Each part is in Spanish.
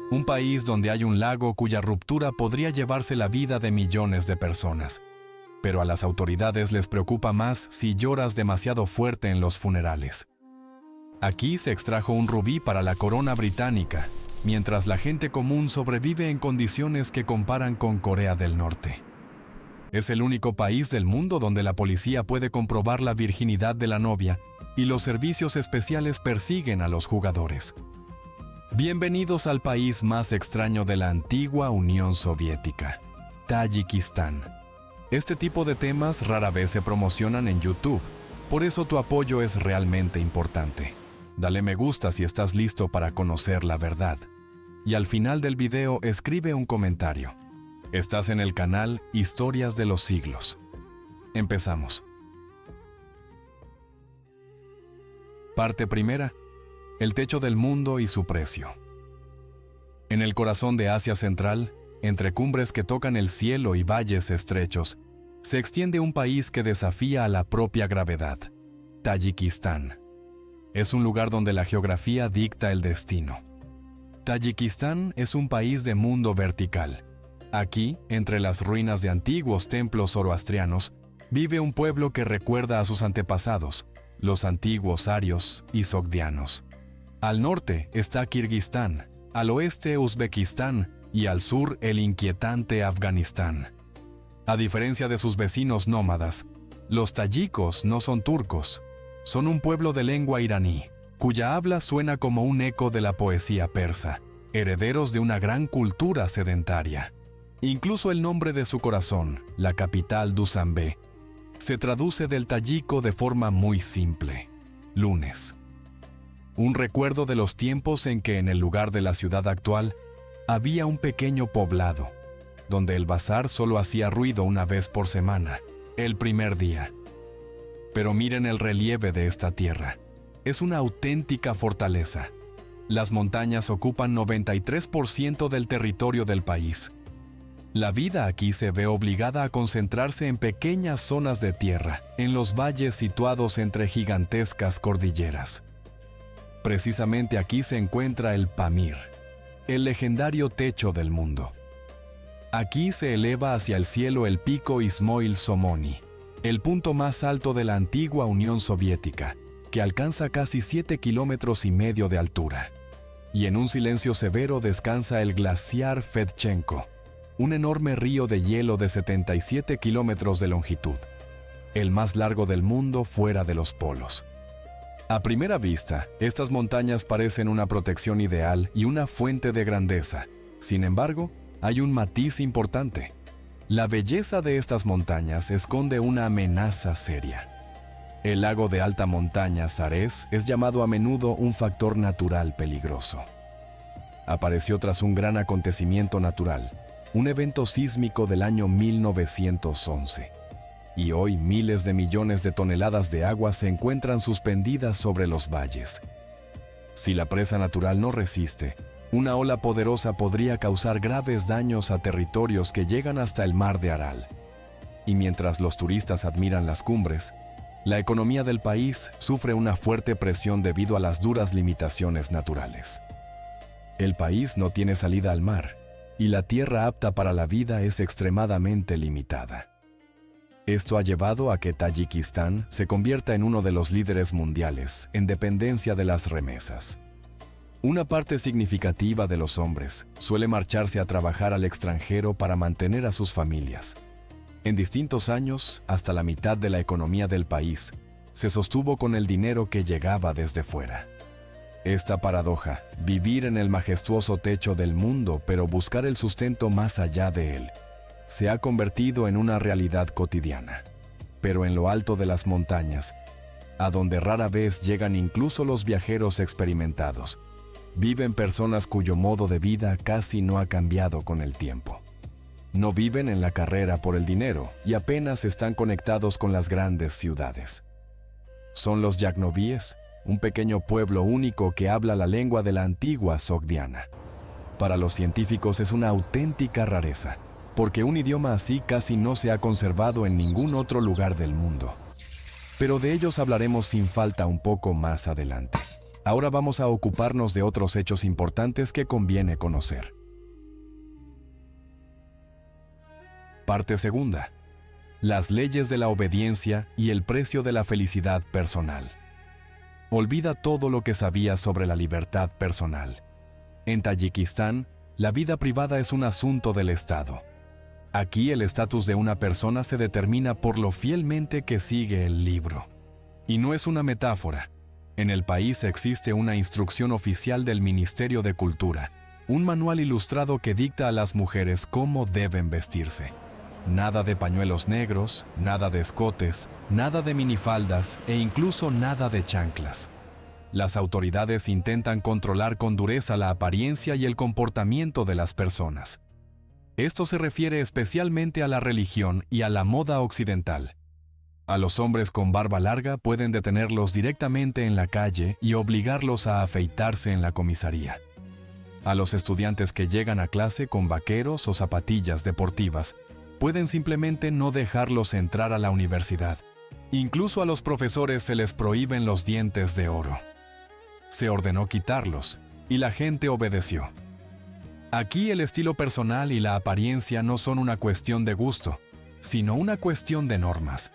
Un país donde hay un lago cuya ruptura podría llevarse la vida de millones de personas. Pero a las autoridades les preocupa más si lloras demasiado fuerte en los funerales. Aquí se extrajo un rubí para la corona británica, mientras la gente común sobrevive en condiciones que comparan con Corea del Norte. Es el único país del mundo donde la policía puede comprobar la virginidad de la novia y los servicios especiales persiguen a los jugadores. Bienvenidos al país más extraño de la antigua Unión Soviética, Tayikistán. Este tipo de temas rara vez se promocionan en YouTube, por eso tu apoyo es realmente importante. Dale me gusta si estás listo para conocer la verdad. Y al final del video escribe un comentario. Estás en el canal Historias de los Siglos. Empezamos. Parte primera. El techo del mundo y su precio. En el corazón de Asia Central, entre cumbres que tocan el cielo y valles estrechos, se extiende un país que desafía a la propia gravedad, Tayikistán. Es un lugar donde la geografía dicta el destino. Tayikistán es un país de mundo vertical. Aquí, entre las ruinas de antiguos templos zoroastrianos, vive un pueblo que recuerda a sus antepasados, los antiguos arios y sogdianos. Al norte está Kirguistán, al oeste Uzbekistán y al sur el inquietante Afganistán. A diferencia de sus vecinos nómadas, los tayikos no son turcos. Son un pueblo de lengua iraní, cuya habla suena como un eco de la poesía persa, herederos de una gran cultura sedentaria. Incluso el nombre de su corazón, la capital Dushanbe, se traduce del tayiko de forma muy simple: lunes. Un recuerdo de los tiempos en que en el lugar de la ciudad actual había un pequeño poblado, donde el bazar solo hacía ruido una vez por semana, el primer día. Pero miren el relieve de esta tierra. Es una auténtica fortaleza. Las montañas ocupan 93% del territorio del país. La vida aquí se ve obligada a concentrarse en pequeñas zonas de tierra, en los valles situados entre gigantescas cordilleras. Precisamente aquí se encuentra el Pamir, el legendario techo del mundo. Aquí se eleva hacia el cielo el pico Ismoil Somoni, el punto más alto de la antigua Unión Soviética, que alcanza casi 7,5 kilómetros de altura. Y en un silencio severo descansa el glaciar Fedchenko, un enorme río de hielo de 77 kilómetros de longitud, el más largo del mundo fuera de los polos. A primera vista, estas montañas parecen una protección ideal y una fuente de grandeza. Sin embargo, hay un matiz importante. La belleza de estas montañas esconde una amenaza seria. El lago de alta montaña Sarez es llamado a menudo un factor natural peligroso. Apareció tras un gran acontecimiento natural, un evento sísmico del año 1911. Y hoy miles de millones de toneladas de agua se encuentran suspendidas sobre los valles. Si la presa natural no resiste, una ola poderosa podría causar graves daños a territorios que llegan hasta el mar de Aral. Y mientras los turistas admiran las cumbres, la economía del país sufre una fuerte presión debido a las duras limitaciones naturales. El país no tiene salida al mar, y la tierra apta para la vida es extremadamente limitada. Esto ha llevado a que Tayikistán se convierta en uno de los líderes mundiales en dependencia de las remesas. Una parte significativa de los hombres suele marcharse a trabajar al extranjero para mantener a sus familias. En distintos años, hasta la mitad de la economía del país se sostuvo con el dinero que llegaba desde fuera. Esta paradoja, vivir en el majestuoso techo del mundo pero buscar el sustento más allá de él, se ha convertido en una realidad cotidiana. Pero en lo alto de las montañas, a donde rara vez llegan incluso los viajeros experimentados, viven personas cuyo modo de vida casi no ha cambiado con el tiempo. No viven en la carrera por el dinero y apenas están conectados con las grandes ciudades. Son los yagnovíes, un pequeño pueblo único que habla la lengua de la antigua sogdiana. Para los científicos es una auténtica rareza, porque un idioma así casi no se ha conservado en ningún otro lugar del mundo. Pero de ellos hablaremos sin falta un poco más adelante. Ahora vamos a ocuparnos de otros hechos importantes que conviene conocer. Parte segunda. Las leyes de la obediencia y el precio de la felicidad personal. Olvida todo lo que sabías sobre la libertad personal. En Tayikistán, la vida privada es un asunto del Estado. Aquí el estatus de una persona se determina por lo fielmente que sigue el libro. Y no es una metáfora. En el país existe una instrucción oficial del Ministerio de Cultura, un manual ilustrado que dicta a las mujeres cómo deben vestirse. Nada de pañuelos negros, nada de escotes, nada de minifaldas e incluso nada de chanclas. Las autoridades intentan controlar con dureza la apariencia y el comportamiento de las personas. Esto se refiere especialmente a la religión y a la moda occidental. A los hombres con barba larga pueden detenerlos directamente en la calle y obligarlos a afeitarse en la comisaría. A los estudiantes que llegan a clase con vaqueros o zapatillas deportivas, pueden simplemente no dejarlos entrar a la universidad. Incluso a los profesores se les prohíben los dientes de oro. Se ordenó quitarlos, y la gente obedeció. Aquí el estilo personal y la apariencia no son una cuestión de gusto, sino una cuestión de normas.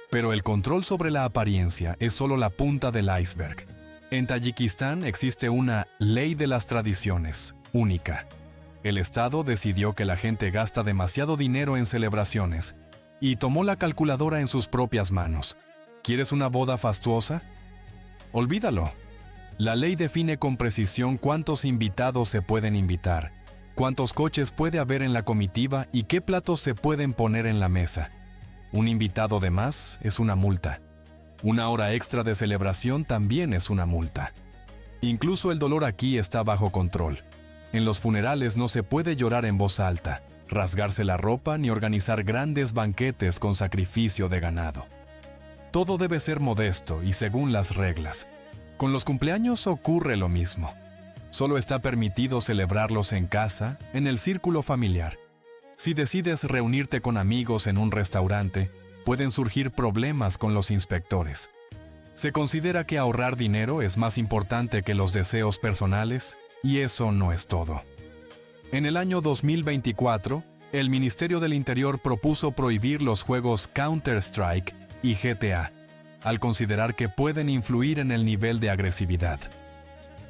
Pero el control sobre la apariencia es solo la punta del iceberg. En Tayikistán existe una ley de las tradiciones, única. El Estado decidió que la gente gasta demasiado dinero en celebraciones y tomó la calculadora en sus propias manos. ¿Quieres una boda fastuosa? Olvídalo. La ley define con precisión cuántos invitados se pueden invitar, cuántos coches puede haber en la comitiva y qué platos se pueden poner en la mesa. Un invitado de más es una multa. Una hora extra de celebración también es una multa. Incluso el dolor aquí está bajo control. En los funerales no se puede llorar en voz alta, rasgarse la ropa ni organizar grandes banquetes con sacrificio de ganado. Todo debe ser modesto y según las reglas. Con los cumpleaños ocurre lo mismo. Solo está permitido celebrarlos en casa, en el círculo familiar. Si decides reunirte con amigos en un restaurante, pueden surgir problemas con los inspectores. Se considera que ahorrar dinero es más importante que los deseos personales, y eso no es todo. En el año 2024, el Ministerio del Interior propuso prohibir los juegos Counter-Strike y GTA, al considerar que pueden influir en el nivel de agresividad.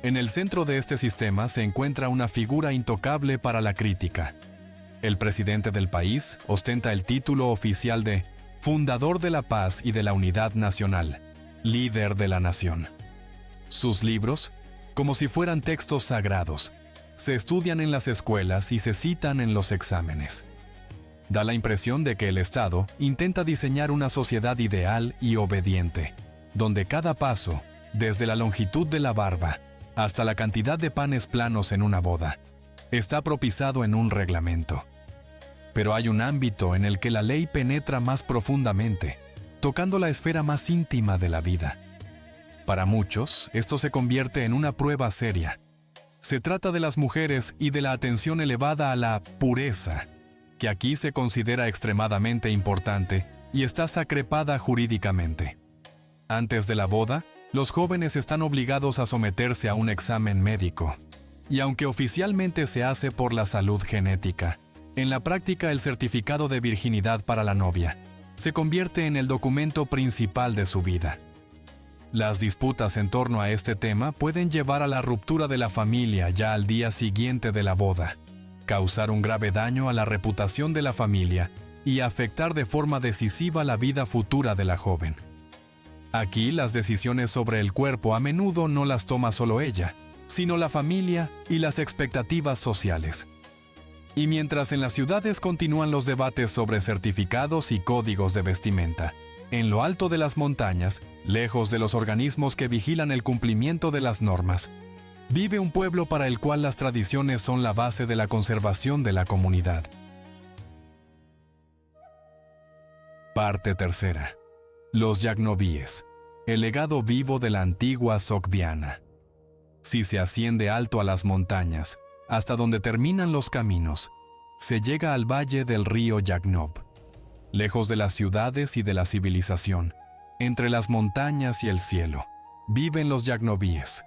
En el centro de este sistema se encuentra una figura intocable para la crítica. El presidente del país ostenta el título oficial de Fundador de la Paz y de la Unidad Nacional, líder de la nación. Sus libros, como si fueran textos sagrados, se estudian en las escuelas y se citan en los exámenes. Da la impresión de que el Estado intenta diseñar una sociedad ideal y obediente, donde cada paso, desde la longitud de la barba hasta la cantidad de panes planos en una boda, está propiciado en un reglamento. Pero hay un ámbito en el que la ley penetra más profundamente, tocando la esfera más íntima de la vida. Para muchos, esto se convierte en una prueba seria. Se trata de las mujeres y de la atención elevada a la pureza, que aquí se considera extremadamente importante y está sacrepada jurídicamente. Antes de la boda, los jóvenes están obligados a someterse a un examen médico. Y aunque oficialmente se hace por la salud genética, en la práctica el certificado de virginidad para la novia se convierte en el documento principal de su vida. Las disputas en torno a este tema pueden llevar a la ruptura de la familia ya al día siguiente de la boda, causar un grave daño a la reputación de la familia y afectar de forma decisiva la vida futura de la joven. Aquí las decisiones sobre el cuerpo a menudo no las toma solo ella, sino la familia y las expectativas sociales. Y mientras en las ciudades continúan los debates sobre certificados y códigos de vestimenta, en lo alto de las montañas, lejos de los organismos que vigilan el cumplimiento de las normas, vive un pueblo para el cual las tradiciones son la base de la conservación de la comunidad. Parte tercera. Los yagnovíes, el legado vivo de la antigua Sogdiana. Si se asciende alto a las montañas, hasta donde terminan los caminos, se llega al valle del río Yagnov. Lejos de las ciudades y de la civilización, entre las montañas y el cielo, viven los yagnovíes,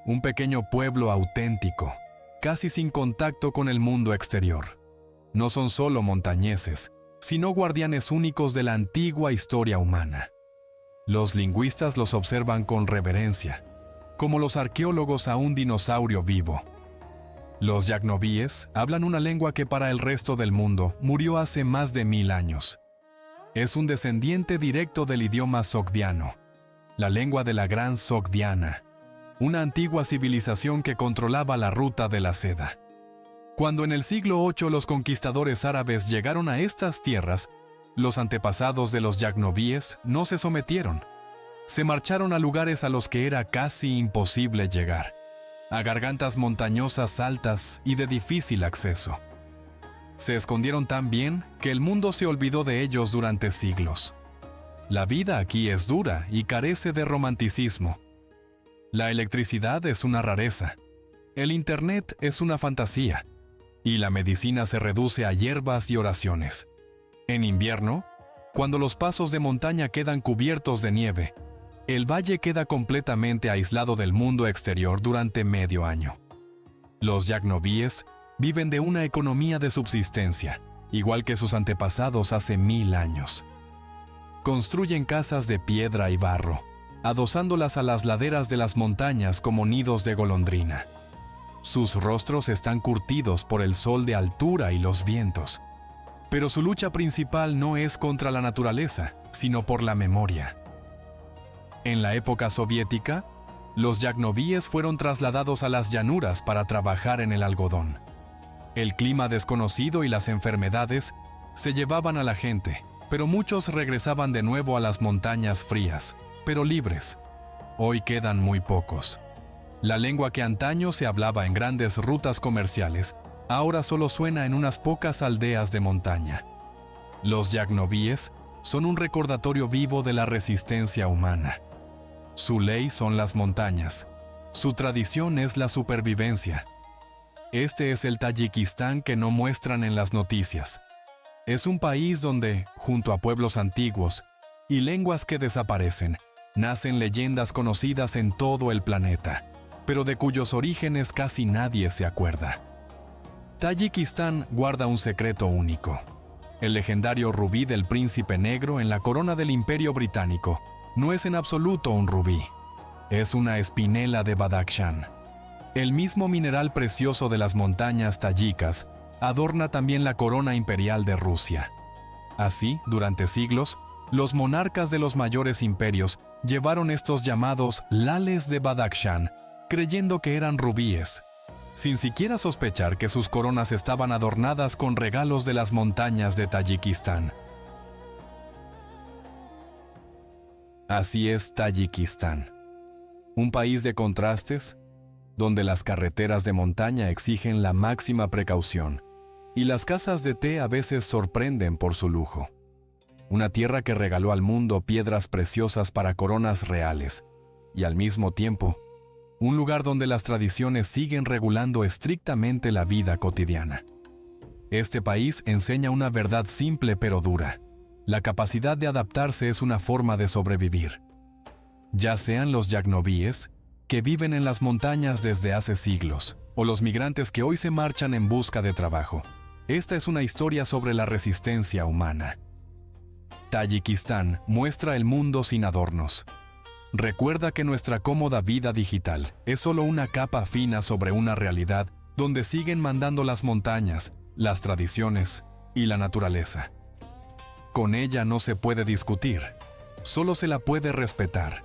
un pequeño pueblo auténtico, casi sin contacto con el mundo exterior. No son solo montañeses, sino guardianes únicos de la antigua historia humana. Los lingüistas los observan con reverencia, como los arqueólogos a un dinosaurio vivo. Los yagnovíes hablan una lengua que para el resto del mundo murió hace más de 1000 años. Es un descendiente directo del idioma sogdiano, la lengua de la gran Sogdiana, una antigua civilización que controlaba la ruta de la seda. Cuando en el siglo VIII los conquistadores árabes llegaron a estas tierras, los antepasados de los yagnovíes no se sometieron. Se marcharon a lugares a los que era casi imposible llegar, a gargantas montañosas altas y de difícil acceso. Se escondieron tan bien que el mundo se olvidó de ellos durante siglos. La vida aquí es dura y carece de romanticismo. La electricidad es una rareza, el internet es una fantasía, y la medicina se reduce a hierbas y oraciones. En invierno, cuando los pasos de montaña quedan cubiertos de nieve, el valle queda completamente aislado del mundo exterior durante medio año. Los yagnovíes viven de una economía de subsistencia, igual que sus antepasados hace 1000 años. Construyen casas de piedra y barro, adosándolas a las laderas de las montañas como nidos de golondrina. Sus rostros están curtidos por el sol de altura y los vientos, pero su lucha principal no es contra la naturaleza, sino por la memoria. En la época soviética, los yagnovíes fueron trasladados a las llanuras para trabajar en el algodón. El clima desconocido y las enfermedades se llevaban a la gente, pero muchos regresaban de nuevo a las montañas frías, pero libres. Hoy quedan muy pocos. La lengua que antaño se hablaba en grandes rutas comerciales, ahora solo suena en unas pocas aldeas de montaña. Los yagnovíes son un recordatorio vivo de la resistencia humana. Su ley son las montañas. Su tradición es la supervivencia. Este es el Tayikistán que no muestran en las noticias. Es un país donde, junto a pueblos antiguos y lenguas que desaparecen, nacen leyendas conocidas en todo el planeta, pero de cuyos orígenes casi nadie se acuerda. Tayikistán guarda un secreto único. El legendario rubí del príncipe negro en la corona del Imperio Británico no es en absoluto un rubí. Es una espinela de Badakhshan. El mismo mineral precioso de las montañas tayicas adorna también la corona imperial de Rusia. Así, durante siglos, los monarcas de los mayores imperios llevaron estos llamados lales de Badakhshan, creyendo que eran rubíes, sin siquiera sospechar que sus coronas estaban adornadas con regalos de las montañas de Tayikistán. Así es Tayikistán, un país de contrastes, donde las carreteras de montaña exigen la máxima precaución y las casas de té a veces sorprenden por su lujo. Una tierra que regaló al mundo piedras preciosas para coronas reales y al mismo tiempo, un lugar donde las tradiciones siguen regulando estrictamente la vida cotidiana. Este país enseña una verdad simple pero dura. La capacidad de adaptarse es una forma de sobrevivir. Ya sean los yagnovíes, que viven en las montañas desde hace siglos, o los migrantes que hoy se marchan en busca de trabajo. Esta es una historia sobre la resistencia humana. Tayikistán muestra el mundo sin adornos. Recuerda que nuestra cómoda vida digital es solo una capa fina sobre una realidad donde siguen mandando las montañas, las tradiciones y la naturaleza. Con ella no se puede discutir, solo se la puede respetar.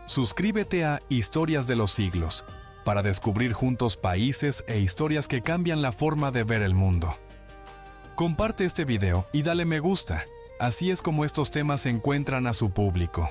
Suscríbete a Historias de los Siglos para descubrir juntos países e historias que cambian la forma de ver el mundo. Comparte este video y dale me gusta, así es como estos temas encuentran a su público.